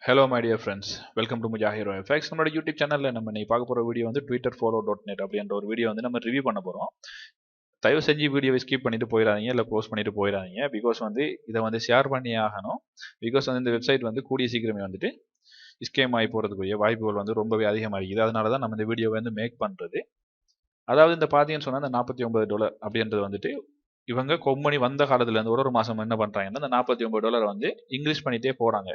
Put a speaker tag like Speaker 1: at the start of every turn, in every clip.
Speaker 1: Hello my dear friends, welcome to Mujahiro FX. நம்மளோட YouTube சேனல்ல நம்ம இன்னைக்கு பார்க்க போற வீடியோ வந்து twitterfollow.net அப்படின்ற ஒரு வீடியோ வந்து நம்ம ரிவ்யூ பண்ண போறோம். தயவு செஞ்சு வீடியோவை ஸ்கிப் பண்ணிட்டு போயிடாதீங்க, இல்லை க்ளோஸ் பண்ணிட்டு போயிடாதீங்க. பிகாஸ் வந்து இதை வந்து ஷேர் பண்ணி ஆகணும். பிகாஸ் வந்து இந்த வெப்சைட் வந்து கூடிய சீக்கிரமே வந்துட்டு ஸ்கேம் ஆகி போகிறதுக்குரிய வாய்ப்புகள் வந்து ரொம்பவே அதிகமாக இருக்குது. அதனால தான் நம்ம இந்த வீடியோவை வந்து மேக் பண்ணுறது. அதாவது இந்த பார்த்தீங்கன்னு சொன்னால் இந்த $49 அப்படின்றது வந்துட்டு இவங்க கொம்பனி வந்த காலத்துலேருந்து ஒரு மாதம் என்ன பண்ணுறாங்கன்னா இந்த $49 வந்து இன்க்ரீஸ் பண்ணிகிட்டே போகிறாங்க.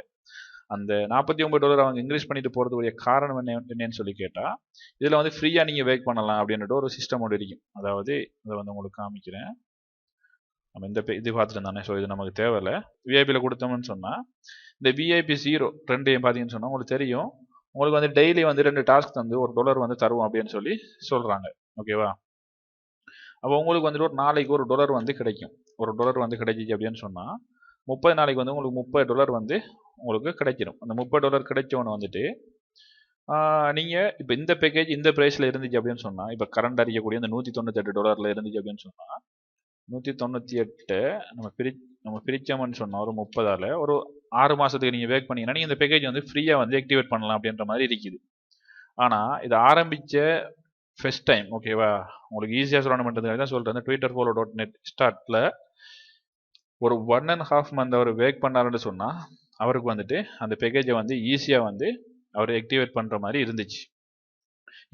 Speaker 1: அந்த $49 அவங்க இன்க்ரீஸ் பண்ணிட்டு போகிறதுக்குரிய காரணம் என்னன்னு சொல்லி கேட்டால், இதில் வந்து ஃப்ரீயாக நீங்கள் வேக் பண்ணலாம் அப்படின்ட்டு ஒரு சிஸ்டம் ஒன்று இருக்கும். அதாவது இதை வந்து உங்களுக்கு காமிக்கிறேன். நம்ம இந்த இது பார்த்துட்டு தானே, ஸோ இது நமக்கு தேவையில்லை. விஐபியில் கொடுத்தோம்னு சொன்னால் இந்த விஐபி 0 ரெண்டையும் பார்த்தீங்கன்னு சொன்னால் உங்களுக்கு தெரியும். உங்களுக்கு வந்து டெய்லி வந்து 2 டாஸ்க் தந்து $1 வந்து தருவோம் அப்படின்னு சொல்லி சொல்கிறாங்க. ஓகேவா? அப்போ உங்களுக்கு வந்துட்டு ஒரு நாளைக்கு $1 வந்து கிடைக்கும். $1 வந்து கிடைச்சிச்சு அப்படின்னு சொன்னால் 30 நாளைக்கு வந்து உங்களுக்கு $30 வந்து உங்களுக்கு கிடைச்சிடும். அந்த $30 கிடைச்சவொன்னு வந்துட்டு நீங்கள் இப்போ இந்த பேக்கேஜ் இந்த ப்ரைஸில் இருந்துச்சு அப்படின்னு சொன்னால், இப்போ கரண்ட் அறியக்கூடிய இந்த $198 இருந்துச்சு அப்படின்னு சொன்னால் 198 நம்ம பிரித்தோம்னு சொன்னால் ஒரு 30ஆல் ஒரு 6 மாதத்துக்கு நீங்கள் வேக் பண்ணிங்கன்னா நீங்கள் இந்த பேக்கேஜ் வந்து ஃப்ரீயாக வந்து ஆக்டிவேட் பண்ணலாம் அப்படின்ற மாதிரி இருக்குது. ஆனால் இது ஆரம்பித்த ஃபர்ஸ்ட் டைம், ஓகேவா, உங்களுக்கு ஈஸியாக சொல்லணும்ன்றதுக்காக தான் சொல்கிறேன். twitterfollow.net ஸ்டார்ட்டில் ஒரு 1.5 மந்த் அவர் வேக் பண்ணாருன்னு சொன்னால் அவருக்கு வந்துட்டு அந்த பேக்கேஜை வந்து ஈஸியாக வந்து அவர் ஆக்டிவேட் பண்ணுற மாதிரி இருந்துச்சு.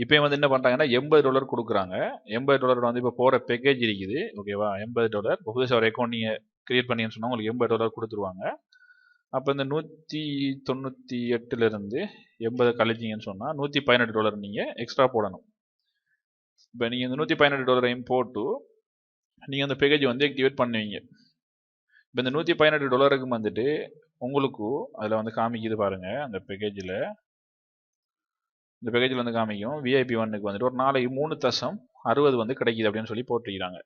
Speaker 1: இப்போ வந்து என்ன பண்ணுறாங்கன்னா $80 கொடுக்குறாங்க. $80 வந்து இப்போ போகிற பேக்கேஜ் இருக்குது. ஓகேவா, $80 புதுசாக ஒரு அக்கௌண்ட் நீங்கள் கிரியேட் பண்ணின்னு சொன்னால் உங்களுக்கு $80 கொடுத்துருவாங்க. அப்போ இந்த 198லேருந்து 80 கழிச்சிங்கன்னு சொன்னால் $118 நீங்கள் எக்ஸ்ட்ரா போடணும். இப்போ நீங்கள் இந்த $118 போட்டு நீங்கள் அந்த பேக்கேஜ் வந்து ஆக்டிவேட் பண்ணுவீங்க. இப்போ இந்த $118க்கு வந்துட்டு உங்களுக்கு அதில் வந்து காமிக்குது பாருங்கள். அந்த பேக்கேஜில் வந்து காமிக்கும் விஐபி 1க்கு வந்துட்டு ஒரு நாளைக்கு 3.60 வந்து கிடைக்குது அப்படின்னு சொல்லி போட்டிருக்கிறாங்க.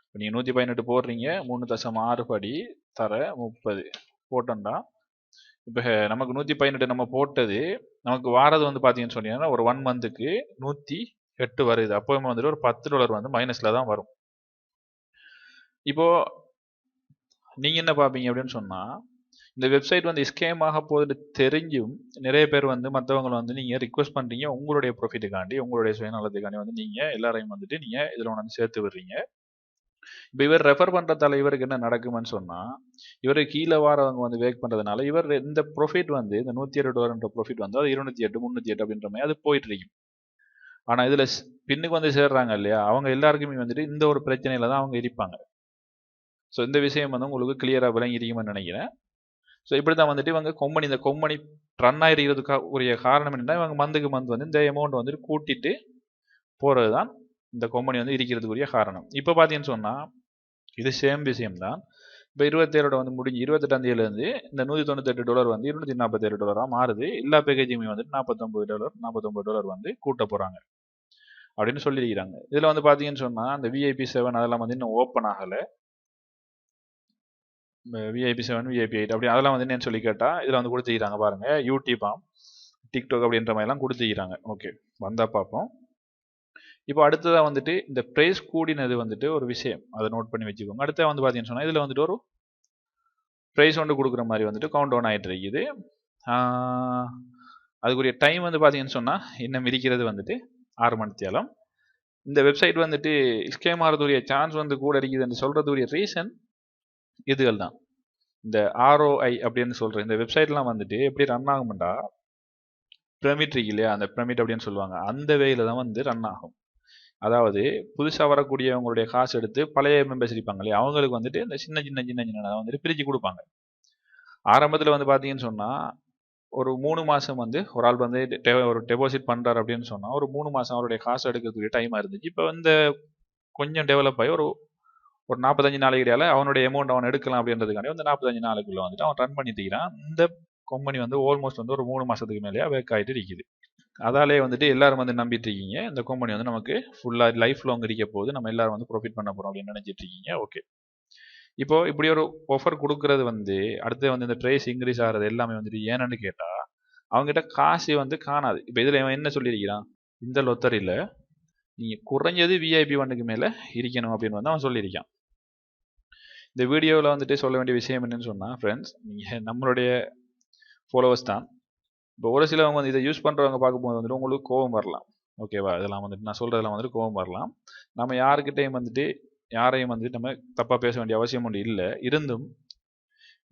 Speaker 1: இப்போ நீங்கள் 118 போடுறீங்க, 3.6 படி தர 30 போட்டோம்னா இப்போ நமக்கு 118 நம்ம போட்டது நமக்கு வாரது வந்து பார்த்தீங்கன்னு சொன்னீங்கன்னா ஒரு 1 மந்த்துக்கு 108 வருது. அப்போவுமே வந்துட்டு ஒரு $10 வந்து மைனஸில் தான் வரும். இப்போது நீங்கள் என்ன பார்ப்பீங்க அப்படின்னு சொன்னால், இந்த வெப்சைட் வந்து ஸ்கேம் ஆக போகுது தெரிஞ்சும் நிறைய பேர் வந்து மற்றவங்களை வந்து நீங்கள் ரிக்வெஸ்ட் பண்ணுறீங்க. உங்களுடைய ப்ராஃபிட்டுக்காண்டி, உங்களுடைய சுயநலத்துக்காண்டி வந்து நீங்கள் எல்லாரையும் வந்துட்டு நீங்கள் இதில் வந்து சேர்த்து விடுறீங்க. இப்போ இவர் ரெஃபர் பண்ணுறதால இவருக்கு என்ன நடக்குமென்னு சொன்னால், இவர் கீழே வாரவங்க வந்து வேக் பண்ணுறதுனால இவர் இந்த ப்ராஃபிட் வந்து இந்த $108 ப்ராஃபிட் வந்து அது 208 308 அப்படின்ற மாதிரி அது போயிட்டு இருக்கும். ஆனால் இதில் பின்னுக்கு வந்து சேர்றாங்க இல்லையா, அவங்க எல்லாருக்குமே வந்துட்டு இந்த ஒரு பிரச்சனையில தான் அவங்க இருப்பாங்க. ஸோ இந்த விஷயம் வந்து உங்களுக்கு கிளியராக விளங்கி இருக்குமென்னு நினைக்கிறேன். ஸோ இப்படி தான் வந்துட்டு இவங்க இந்த கொம்பனி ரன் ஆகிருக்கிறதுக்காக உரிய காரணம் என்னன்னா, இவங்க மந்த்துக்கு மந்த் வந்து இந்த அமௌண்ட் வந்துட்டு கூட்டிட்டு போகிறது தான் இந்த கொம்பனி வந்து இருக்கிறதுக்குரிய காரணம். இப்போ பார்த்தீங்கன்னு சொன்னால் இது சேம் விஷயம்தான். இப்போ 27 வந்து முடிஞ்சு 28ஆம் தேதியிலேருந்து இந்த $198 வந்து $247 மாறுது. எல்லா பேக்கேஜுமே வந்துட்டு $49 வந்து கூட்ட போகிறாங்க அப்படின்னு சொல்லியிருக்கிறாங்க. இதில் வந்து பார்த்தீங்கன்னு சொன்னால் அந்த விஐபி 7 அதெல்லாம் வந்து இன்னும் ஓப்பன் ஆகலை. விஐபி 7 விஐபி 8 அப்படி அதெல்லாம் வந்து என்னன்னு சொல்லி கேட்டால் இதில் வந்து கொடுத்துக்கிறாங்க பாருங்கள். யூடியூப்பாம் டிக்டாக் அப்படின்ற மாதிரிலாம் கொடுத்துக்கிறாங்க. ஓகே, வந்தால் பார்ப்போம். இப்போ அடுத்ததாக வந்துட்டு இந்த ப்ரைஸ் கூடினது வந்துட்டு ஒரு விஷயம், அதை நோட் பண்ணி வச்சுக்கோங்க. அடுத்தது வந்து பார்த்தீங்கன்னு சொன்னால் இதில் வந்துட்டு ஒரு ப்ரைஸ் ஒன்று கொடுக்குற மாதிரி வந்துட்டு கவுண்ட் டவுன் ஆகிட்டு இருக்குது. அதுக்குரிய டைம் வந்து பார்த்தீங்கன்னு சொன்னால் இன்னும் இருக்கிறது வந்துட்டு 6 மணி நேரம். இந்த வெப்சைட் வந்துட்டு ஸ்கேம் ஆகிறதுக்குரிய சான்ஸ் வந்து கூட இருக்குதுன்னு சொல்கிறதுக்குரிய ரீசன் இதுகள் தான். இந்த ROI அப்படின்னு சொல்கிற இந்த வெப்சைட்லாம் வந்துட்டு எப்படி ரன் ஆகும்டா, பிரமிட் இருக்கு இல்லையா, அந்த பிரமிட் அப்படின்னு சொல்லுவாங்க, அந்த வேயில் தான் வந்து ரன் ஆகும். அதாவது புதுசாக வரக்கூடியவங்களுடைய காசு எடுத்து பழைய மெம்பர்ஸ் இருப்பாங்க இல்லையா, அவங்களுக்கு வந்துட்டு இந்த சின்ன சின்ன சின்ன சின்ன வந்துட்டு பிரித்து கொடுப்பாங்க. ஆரம்பத்தில் வந்து பார்த்தீங்கன்னு சொன்னால் ஒரு 3 மாதம் வந்து ஒரு ஆள் வந்து ஒரு டெபாசிட் பண்ணுறாரு அப்படின்னு சொன்னால் ஒரு 3 மாதம் அவருடைய காசு எடுக்கிறதுக்கு டைமாக இருந்துச்சு. இப்போ இந்த கொஞ்சம் டெவலப் ஆகி ஒரு 45 நாளைக்கு இடையில அவனுடைய அமௌண்ட் அவன் எடுக்கலாம் அப்படின்றதுக்காண்டி வந்து 45 நாளைக்குள்ளே வந்துட்டு அவன் ரன் பண்ணி தீக்கிறான். இந்த கம்பெனி வந்து ஆல்மோஸ்ட் வந்து ஒரு 3 மாதத்துக்கு மேலேயே வேக் ஆகிட்டு இருக்குது. அதாலே வந்துட்டு எல்லாரும் வந்து நம்பிட்டு இருக்கீங்க இந்த கம்பெனி வந்து நமக்கு ஃபுல்லாக லைஃப் லாங் இருக்க போகுது, நம்ம எல்லாரும் வந்து ப்ராஃபிட் பண்ண போகிறோம் அப்படின்னு நினச்சிட்டு இருக்கீங்க. ஓகே, இப்போ இப்படி ஒரு ஆஃபர் கொடுக்கறது வந்து அடுத்து வந்து இந்த ப்ரைஸ் இன்க்ரீஸ் ஆகிறது எல்லாமே வந்துட்டு ஏன்னு கேட்டால் அவங்ககிட்ட காசு வந்து காணாது. இப்போ இதில் அவன் என்ன சொல்லியிருக்கிறான், இந்த லொத்தரியில் நீங்கள் குறைஞ்சது விஐபி 1க்கு மேலே இருக்கணும் அப்படின்னு வந்து அவன் சொல்லியிருக்கான். இந்த வீடியோவில் வந்துட்டு சொல்ல வேண்டிய விஷயம் என்னன்னு சொன்னால் ஃப்ரெண்ட்ஸ், நீங்கள் நம்மளுடைய ஃபாலோவர்ஸ் தான். இப்போ ஒரு சிலவங்க வந்து இதை யூஸ் பண்ணுறவங்க பார்க்கும்போது வந்துட்டு உங்களுக்கு கோபம் வரலாம். ஓகேவா, இதெல்லாம் வந்துட்டு நான் சொல்கிறதெல்லாம் வந்துட்டு கோபம் வரலாம். நம்ம யாருக்கிட்டையும் வந்துட்டு யாரையும் வந்துட்டு நம்ம தப்பாக பேச வேண்டிய அவசியம் ஒன்று இல்லை. இருந்தும்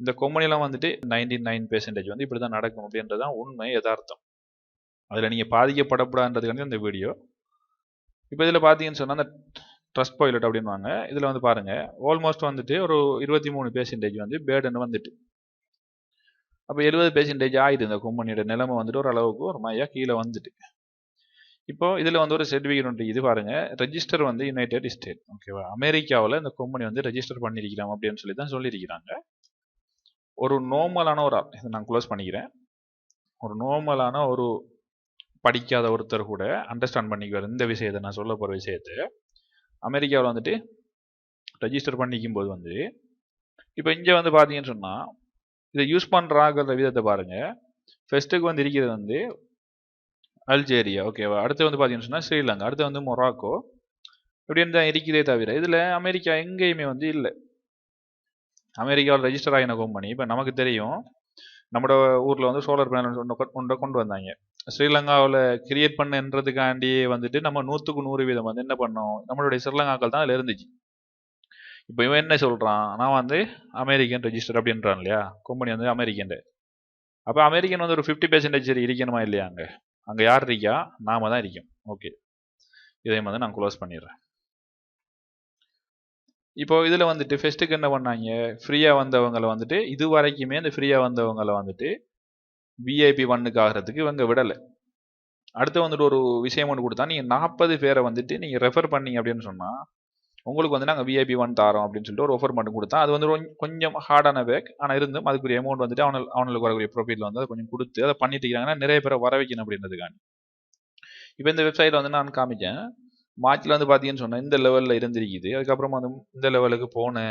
Speaker 1: இந்த கொம்பனிலாம் வந்துட்டு 99% வந்து இப்படி தான் நடக்கும் அப்படின்றதான் உண்மை, யதார்த்தம். அதில் நீங்கள் பாதிக்கப்படக்கூடாதுன்றதுக்காண்டி இந்த வீடியோ. இப்போ இதில் பார்த்தீங்கன்னு சொன்னால் அந்த ட்ரஸ்ட் பைலட் அப்படின்வாங்க. இதில் வந்து பாருங்கள், ஆல்மோஸ்ட் வந்துட்டு ஒரு 23% வந்து பேடுன்னு வந்துட்டு, அப்போ 70% ஆயிடுது இந்த கொம்பனியோட நிலைமை வந்துட்டு ஒரு அளவுக்கு ஒரு மாதிரியாக கீழே வந்துட்டு. இப்போ இதில் வந்து ஒரு சர்டிஃபிகேட் ஒன்று இது பாருங்க, ரெஜிஸ்டர் வந்து யுனைடெட் ஸ்டேட். ஓகேவா, அமெரிக்காவில் இந்த கொம்பனி வந்து ரெஜிஸ்டர் பண்ணியிருக்கிறோம் அப்படின்னு சொல்லி தான் சொல்லியிருக்கிறாங்க. ஒரு நார்மலான ஒரு ஆள், இதை நான் க்ளோஸ் பண்ணிக்கிறேன், ஒரு நார்மலான ஒரு படிக்காத ஒருத்தர் கூட அண்டர்ஸ்டாண்ட் பண்ணிக்குவார் இந்த விஷயத்தை, நான் சொல்ல போகிற விஷயத்தை. அமெரிக்காவில் வந்துட்டு ரெஜிஸ்டர் பண்ணிக்கும் போது வந்து இப்போ இங்கே வந்து பார்த்தீங்கன்னு சொன்னால் இதை யூஸ் பண்ணுறாங்கிற விதத்தை பாருங்கள். ஃபர்ஸ்ட்டுக்கு வந்து இருக்கிறது வந்து அல்ஜேரியா. ஓகேவா, அடுத்து வந்து பார்த்தீங்கன்னு சொன்னால் ஸ்ரீலங்கா, அடுத்து வந்து மொராக்கோ, இப்படின்னு தான் இருக்கிறதே தவிர இதில் அமெரிக்கா எங்கேயுமே வந்து இல்லை. அமெரிக்காவில் ரெஜிஸ்டர் ஆகின கம்பெனி இப்போ நமக்கு தெரியும், நம்மளோட ஊரில் வந்து சோலார் பேனல் ஒன்றை கொண்டு வந்தாங்க. ஸ்ரீலங்காவில் கிரியேட் பண்ணுன்றதுக்காண்டியே வந்துட்டு நம்ம 100% வந்து என்ன பண்ணோம், நம்மளுடைய ஸ்ரீலங்காக்கள் தான் அதில் இருந்துச்சு. இப்போ இவன் என்ன சொல்கிறான், நான் வந்து அமெரிக்கன் ரெஜிஸ்டர் அப்படின்றான் இல்லையா, கம்பெனி வந்து அமெரிக்கன். அப்போ அமெரிக்கன் வந்து ஒரு 50% சரி இருக்கணுமா இல்லையா, அங்கே யார் இருக்கா, நாம தான் இருக்கோம். ஓகே, இதையும் வந்து நான் க்ளோஸ் பண்ணிடுறேன். இப்போ இதில் வந்துட்டு ஃபெஸ்ட்டுக்கு என்ன பண்ணாங்க, ஃப்ரீயாக வந்தவங்களை வந்துட்டு இது வரைக்குமே இந்த ஃப்ரீயாக வந்தவங்களை வந்துட்டு VIP 1க்கு ஆகிறதுக்கு இவங்க விடலை. அடுத்து வந்துட்டு ஒரு விஷயம் ஒன்று கொடுத்தா, நீங்கள் 40 பேரை வந்துட்டு நீங்கள் ரெஃபர் பண்ணீங்க அப்படின்னு சொன்னால் உங்களுக்கு வந்து நாங்கள் VIP 1 தாரோம் அப்படின்னு சொல்லிட்டு ஒரு ஆஃபர் மட்டும் கொடுத்தா, அது வந்து கொஞ்சம் ஹார்டான பேக். ஆனால் இருந்தும் அதுக்குரிய அமௌண்ட் வந்துட்டு அவனுக்கு வரக்கூடிய ப்ராஃபிட்டில் வந்து அதை கொஞ்சம் கொடுத்து அதை பண்ணிட்டு இருக்காங்கன்னா நிறைய பேரை வர வைக்கணும் அப்படின்றதுக்காண்டி. இப்போ இந்த வெப்சைட்டில் வந்து நான் காமிச்சேன், மார்ச்சில் வந்து பார்த்தீங்கன்னு சொன்னால் இந்த லெவலில் இருந்திருக்குது. அதுக்கப்புறமா வந்து இந்த லெவலுக்கு போன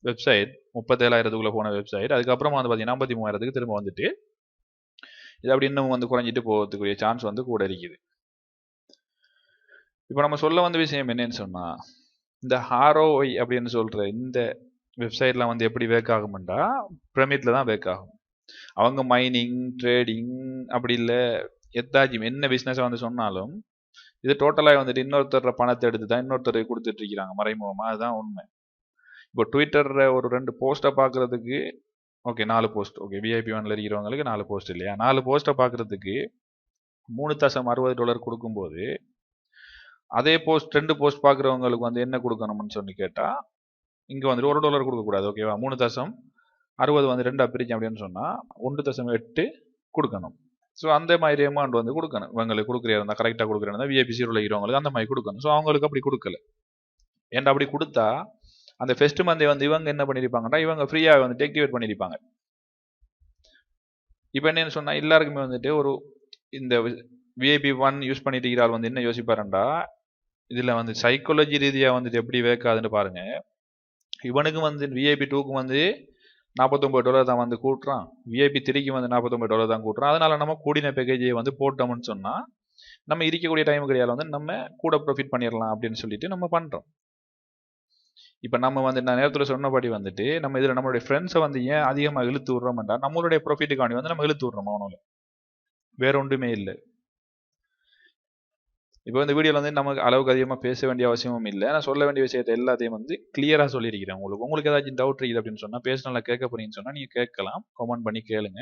Speaker 1: வெப்சைட் 37,000க்குள்ளே போன வெப்சைட், அதுக்கப்புறமா வந்து பார்த்தீங்கன்னா 53,000க்கு திரும்ப வந்துட்டு இது அப்படி இன்னும் வந்து குறைஞ்சிட்டு போகிறதுக்குரிய சான்ஸ் வந்து கூட இருக்குது. இப்போ நம்ம சொல்ல வந்த விஷயம் என்னன்னு சொன்னால், இந்த ROI அப்படின்னு சொல்கிற இந்த வெப்சைட்லாம் வந்து எப்படி வேக் ஆகும்ண்டா பிரமிட்டில் தான் வேக் ஆகும். அவங்க மைனிங், ட்ரேடிங் அப்படி இல்லை எதாச்சும் என்ன பிஸ்னஸை வந்து சொன்னாலும் இது டோட்டலாக வந்துட்டு இன்னொருத்தர பணத்தை எடுத்து தான் இன்னொருத்தரை கொடுத்துட்டு இருக்கிறாங்க மறைமுகமாக. அதுதான் உண்மை. இப்போ ட்விட்டரில் ஒரு 2 போஸ்ட்டை பார்க்குறதுக்கு ஓகே 4 போஸ்ட், ஓகே VIP 1ல் இருக்கிறவங்களுக்கு 4 போஸ்ட் இல்லையா, 4 போஸ்ட்டை பார்க்குறதுக்கு $3.60 கொடுக்கும்போது அதே போஸ்ட் 2 போஸ்ட் பார்க்குறவங்களுக்கு வந்து என்ன கொடுக்கணும்னு சொல்லி கேட்டால் இங்கே வந்துட்டு $1 கொடுக்கக்கூடாது. ஓகேவா, 3.60 வந்து 2 பிரிச்சு அப்படின்னு சொன்னால் 1.8 கொடுக்கணும். ஸோ அந்த மாதிரி அமௌண்ட் வந்து கொடுக்கணும். இவங்களுக்கு கொடுக்குறா இருந்தால் கரெக்டாக கொடுக்குறேன் VIP 0ல் இருக்கிறவங்களுக்கு அந்த மாதிரி கொடுக்கணும். ஸோ அவங்களுக்கு அப்படி கொடுக்கல. ஏன்டா அப்படி கொடுத்தா அந்த ஃபெஸ்ட் மந்தை வந்து இவங்க என்ன பண்ணியிருப்பாங்கன்னா இவங்க ஃப்ரீயாக வந்துட்டு ஆக்டிவேட் பண்ணியிருப்பாங்க. இப்போ என்னன்னு சொன்னால் எல்லாருக்குமே வந்துட்டு ஒரு இந்த VIP 1 யூஸ் பண்ணிட்டு இருக்கிறாள் வந்து என்ன யோசிப்பாருண்டா, இதில் வந்து சைக்காலஜி ரீதியாக வந்துட்டு எப்படி வேக்காதுன்னு பாருங்க. இவனுக்கு வந்து VIP 2க்கு வந்து $49 தான் வந்து கூட்டுறான், VIP 3க்கு வந்து $49 தான் கூட்டுறான். அதனால நம்ம கூடின பேக்கேஜை வந்து போட்டோம்னு சொன்னால் நம்ம இருக்கக்கூடிய டைம் கிடையாது வந்து நம்ம கூட ப்ராஃபிட் பண்ணிடலாம் அப்படின்னு சொல்லிட்டு நம்ம பண்ணுறோம். இப்போ நம்ம வந்து நான் நேரத்தில் சொன்னபடி வந்துட்டு நம்ம இதில் நம்மளுடைய ஃப்ரெண்ட்ஸை வந்து ஏன் அதிகமாக இழுத்து விட்றோம்டா நம்மளுடைய ப்ராஃபிட்டுக்காண்டி வந்து நம்ம இழுத்து விட்றோம், அவனோட வேற ஒன்றுமே இல்லை. இப்போ இந்த வீடியோவில் வந்து நமக்கு அளவுக்கு அதிகமாக பேச வேண்டிய அவசியமும் இல்லை. நான் சொல்ல வேண்டிய விஷயத்தை எல்லாத்தையும் வந்து கிளியராக சொல்லியிருக்கிறேன். உங்களுக்கு ஏதாச்சும் டவுட் இருக்குது அப்படின்னு சொன்னால் பேசினால கேட்க போறீங்கன்னு சொன்னால் நீங்கள் கேட்கலாம், கமெண்ட் பண்ணி கேளுங்க.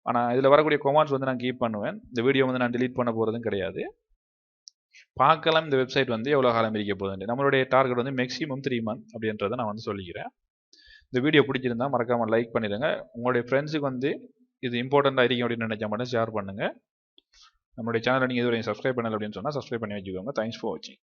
Speaker 1: ஆனால் இதில் வரக்கூடிய கமெண்ட்ஸ் வந்து நான் கீப் பண்ணுவேன். இந்த வீடியோ வந்து நான் டிலீட் பண்ண போகிறதும் கிடையாது. பார்க்கலாம் இந்த வெப்சைட் வந்து எவ்வளோ காலம் இருக்க போகுதுன்னு. நம்மளுடைய டார்கெட் வந்து மேக்ஸிமம் 3 மந்த் அப்படின்றத நான் வந்து சொல்லிக்கிறேன். இந்த வீடியோ பிடிச்சிருந்தா மறக்காமல் லைக் பண்ணிடுங்க. உங்களுடைய ஃப்ரெண்ட்ஸுக்கு வந்து இது இம்பார்ட்டண்ட்டாக இருக்கும் அப்படின்னு நினைச்சா மட்டும் ஷேர் பண்ணுங்கள். நம்மளுடைய சேனலை நீங்கள் இதுவரையும் சப்ஸ்கிரைப் பண்ணல அப்படின்னு சொன்னால் சப்ஸ்கிரைப் பண்ணி வச்சுக்கோங்க. தேங்க்ஸ் ஃபார் வாட்சிங்.